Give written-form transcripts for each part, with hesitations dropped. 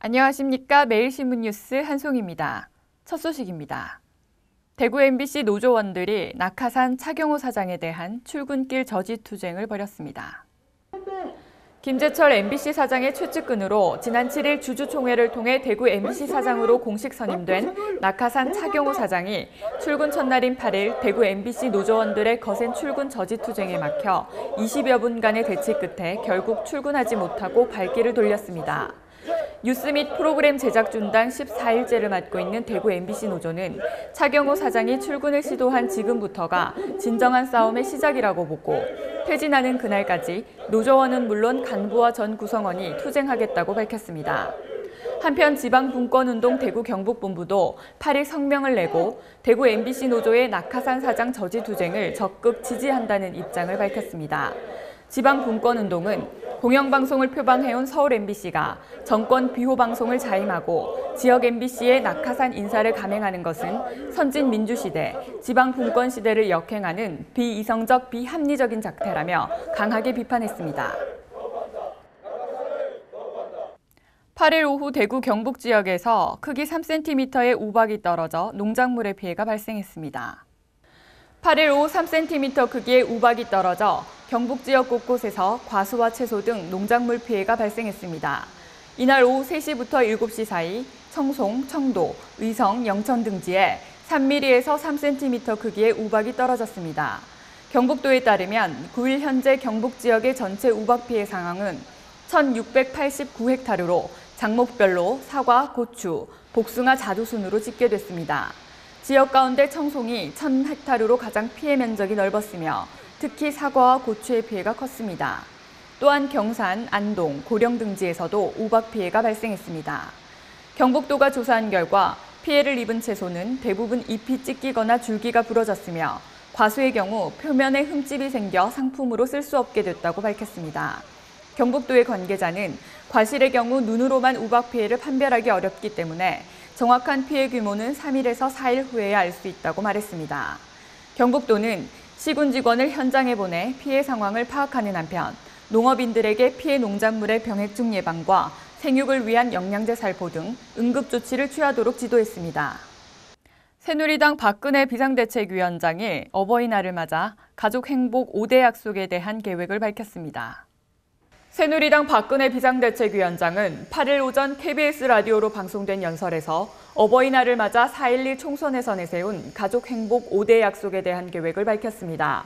안녕하십니까. 매일신문 뉴스 한송입니다. 첫 소식입니다. 대구 MBC 노조원들이 낙하산 차경호 사장에 대한 출근길 저지투쟁을 벌였습니다. 김재철 MBC 사장의 최측근으로 지난 7일 주주총회를 통해 대구 MBC 사장으로 공식 선임된 낙하산 차경호 사장이 출근 첫날인 8일 대구 MBC 노조원들의 거센 출근 저지투쟁에 막혀 20여 분간의 대치 끝에 결국 출근하지 못하고 발길을 돌렸습니다. 뉴스 및 프로그램 제작 중단 14일째를 맞고 있는 대구 MBC 노조는 차경호 사장이 출근을 시도한 지금부터가 진정한 싸움의 시작이라고 보고 퇴진하는 그날까지 노조원은 물론 간부와 전 구성원이 투쟁하겠다고 밝혔습니다. 한편 지방분권운동 대구 경북본부도 8일 성명을 내고 대구 MBC 노조의 낙하산 사장 저지투쟁을 적극 지지한다는 입장을 밝혔습니다. 지방분권운동은 공영방송을 표방해온 서울 MBC가 정권 비호 방송을 자임하고 지역 MBC의 낙하산 인사를 감행하는 것은 선진 민주시대, 지방분권 시대를 역행하는 비이성적 비합리적인 작태라며 강하게 비판했습니다. 8일 오후 대구 경북 지역에서 크기 3cm의 우박이 떨어져 농작물에 피해가 발생했습니다. 8일 오후 3cm 크기의 우박이 떨어져 경북 지역 곳곳에서 과수와 채소 등 농작물 피해가 발생했습니다. 이날 오후 3시부터 7시 사이 청송, 청도, 의성, 영천 등지에 3mm에서 3cm 크기의 우박이 떨어졌습니다. 경북도에 따르면 9일 현재 경북 지역의 전체 우박 피해 상황은 1,689헥타르로 작목별로 사과, 고추, 복숭아, 자두 순으로 집계됐습니다. 지역 가운데 청송이 1,000헥타르로 가장 피해 면적이 넓었으며 특히 사과와 고추의 피해가 컸습니다. 또한 경산, 안동, 고령 등지에서도 우박 피해가 발생했습니다. 경북도가 조사한 결과 피해를 입은 채소는 대부분 잎이 찢기거나 줄기가 부러졌으며 과수의 경우 표면에 흠집이 생겨 상품으로 쓸 수 없게 됐다고 밝혔습니다. 경북도의 관계자는 과실의 경우 눈으로만 우박 피해를 판별하기 어렵기 때문에 정확한 피해 규모는 3일에서 4일 후에야 알 수 있다고 말했습니다. 경북도는 시군 직원을 현장에 보내 피해 상황을 파악하는 한편 농업인들에게 피해 농작물의 병해충 예방과 생육을 위한 영양제 살포 등 응급조치를 취하도록 지도했습니다. 새누리당 박근혜 비상대책위원장이 어버이날을 맞아 가족 행복 5대 약속에 대한 계획을 밝혔습니다. 새누리당 박근혜 비상대책위원장은 8일 오전 KBS 라디오로 방송된 연설에서 어버이날을 맞아 4.12 총선에서 내세운 가족 행복 5대 약속에 대한 계획을 밝혔습니다.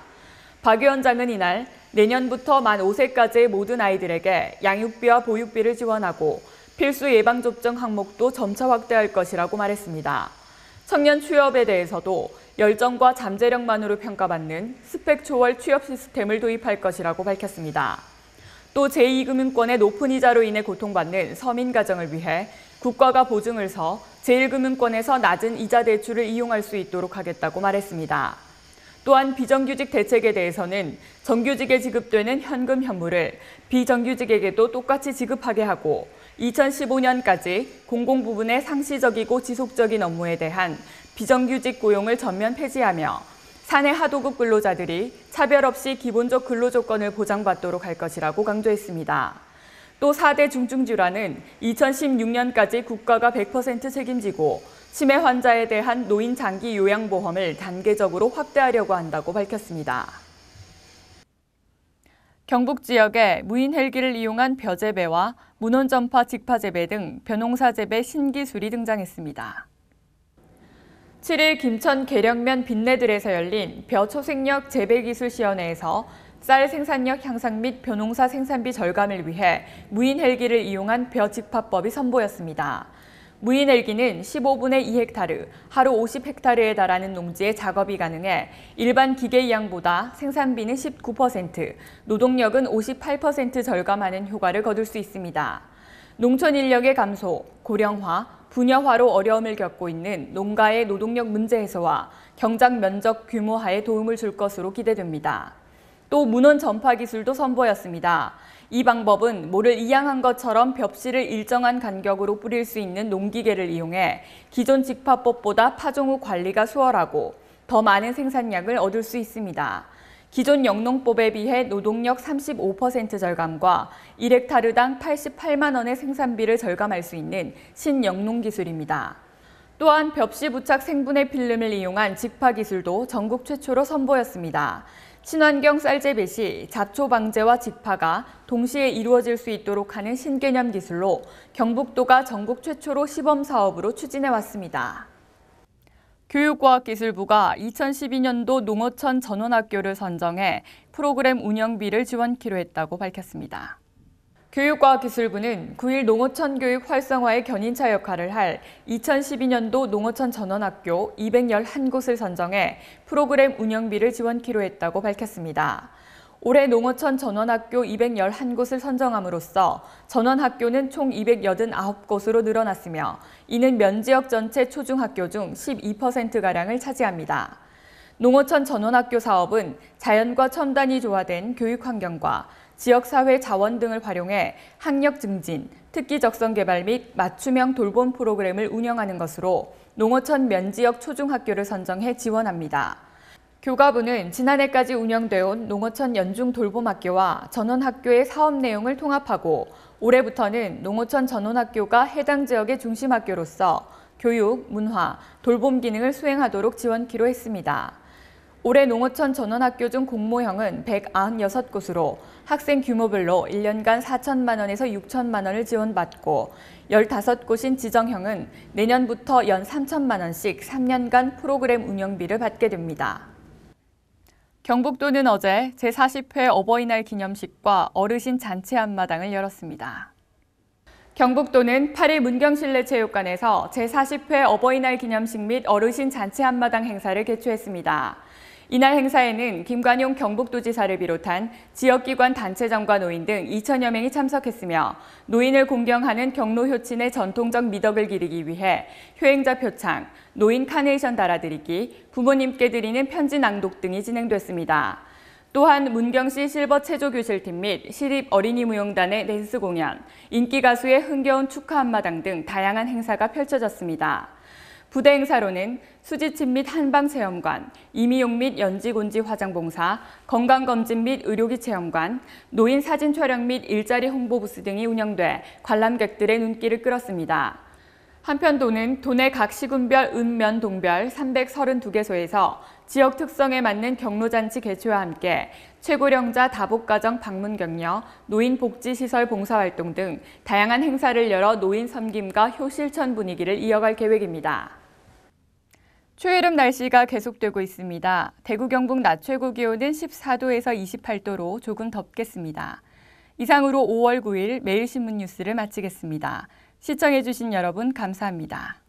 박 위원장은 이날 내년부터 만 5세까지의 모든 아이들에게 양육비와 보육비를 지원하고 필수 예방접종 항목도 점차 확대할 것이라고 말했습니다. 청년 취업에 대해서도 열정과 잠재력만으로 평가받는 스펙 초월 취업 시스템을 도입할 것이라고 밝혔습니다. 또 제2금융권의 높은 이자로 인해 고통받는 서민 가정을 위해 국가가 보증을 서 제1금융권에서 낮은 이자 대출을 이용할 수 있도록 하겠다고 말했습니다. 또한 비정규직 대책에 대해서는 정규직에 지급되는 현금 현물을 비정규직에게도 똑같이 지급하게 하고 2015년까지 공공부문의 상시적이고 지속적인 업무에 대한 비정규직 고용을 전면 폐지하며 사내 하도급 근로자들이 차별 없이 기본적 근로조건을 보장받도록 할 것이라고 강조했습니다. 또 4대 중증질환은 2016년까지 국가가 100% 책임지고 치매 환자에 대한 노인 장기 요양보험을 단계적으로 확대하려고 한다고 밝혔습니다. 경북 지역에 무인 헬기를 이용한 벼재배와 문온전파 직파재배 등 벼농사 재배 신기술이 등장했습니다. 7일 김천 계령면 빈내들에서 열린 벼 초생력 재배기술시연회에서 쌀 생산력 향상 및 벼농사 생산비 절감을 위해 무인 헬기를 이용한 벼 직파법이 선보였습니다. 무인 헬기는 15분에 2헥타르, 하루 50헥타르에 달하는 농지에 작업이 가능해 일반 기계 이양보다 생산비는 19%, 노동력은 58% 절감하는 효과를 거둘 수 있습니다. 농촌 인력의 감소, 고령화, 분야화로 어려움을 겪고 있는 농가의 노동력 문제 해소와 경작 면적 규모화에 도움을 줄 것으로 기대됩니다. 또 문온 전파 기술도 선보였습니다. 이 방법은 모를 이양한 것처럼 벽실을 일정한 간격으로 뿌릴 수 있는 농기계를 이용해 기존 직파법보다 파종 후 관리가 수월하고 더 많은 생산량을 얻을 수 있습니다. 기존 영농법에 비해 노동력 35% 절감과 1헥타르당 88만 원의 생산비를 절감할 수 있는 신영농 기술입니다. 또한 벽시 부착 생분해 필름을 이용한 직파 기술도 전국 최초로 선보였습니다. 친환경 쌀재배 시 잡초 방제와 직파가 동시에 이루어질 수 있도록 하는 신개념 기술로 경북도가 전국 최초로 시범 사업으로 추진해 왔습니다. 교육과학기술부가 2012년도 농어촌 전원학교를 선정해 프로그램 운영비를 지원키로 했다고 밝혔습니다. 교육과학기술부는 9일 농어촌 교육 활성화의 견인차 역할을 할 2012년도 농어촌 전원학교 211곳을 선정해 프로그램 운영비를 지원키로 했다고 밝혔습니다. 올해 농어촌 전원학교 211곳을 선정함으로써 전원학교는 총 289곳으로 늘어났으며 이는 면지역 전체 초중학교 중 12%가량을 차지합니다. 농어촌 전원학교 사업은 자연과 첨단이 조화된 교육 환경과 지역사회 자원 등을 활용해 학력 증진, 특기 적성 개발 및 맞춤형 돌봄 프로그램을 운영하는 것으로 농어촌 면지역 초중학교를 선정해 지원합니다. 교과부는 지난해까지 운영되어 온 농어촌 연중 돌봄학교와 전원학교의 사업 내용을 통합하고 올해부터는 농어촌 전원학교가 해당 지역의 중심학교로서 교육, 문화, 돌봄 기능을 수행하도록 지원키로 했습니다. 올해 농어촌 전원학교 중 공모형은 196곳으로 학생 규모별로 1년간 4천만 원에서 6천만 원을 지원받고 15곳인 지정형은 내년부터 연 3천만 원씩 3년간 프로그램 운영비를 받게 됩니다. 경북도는 어제 제40회 어버이날 기념식과 어르신 잔치 한마당을 열었습니다. 경북도는 8일 문경실내체육관에서 제40회 어버이날 기념식 및 어르신 잔치 한마당 행사를 개최했습니다. 이날 행사에는 김관용 경북도지사를 비롯한 지역기관 단체장과 노인 등 2천여 명이 참석했으며 노인을 공경하는 경로 효친의 전통적 미덕을 기리기 위해 효행자 표창, 노인 카네이션 달아드리기, 부모님께 드리는 편지 낭독 등이 진행됐습니다. 또한 문경시 실버 체조교실팀 및 시립 어린이무용단의 댄스 공연, 인기 가수의 흥겨운 축하 한마당 등 다양한 행사가 펼쳐졌습니다. 부대 행사로는 수지침 및 한방체험관, 이미용 및 연지곤지 화장봉사, 건강검진 및 의료기 체험관, 노인 사진 촬영 및 일자리 홍보 부스 등이 운영돼 관람객들의 눈길을 끌었습니다. 한편 도는 도내 각 시군별 읍면 동별 332개소에서 지역 특성에 맞는 경로잔치 개최와 함께 최고령자 다복가정 방문 격려, 노인 복지시설 봉사활동 등 다양한 행사를 열어 노인 섬김과 효실천 분위기를 이어갈 계획입니다. 초여름 날씨가 계속되고 있습니다. 대구 경북 낮 최고 기온은 14도에서 28도로 조금 덥겠습니다. 이상으로 5월 9일 매일신문 뉴스를 마치겠습니다. 시청해주신 여러분 감사합니다.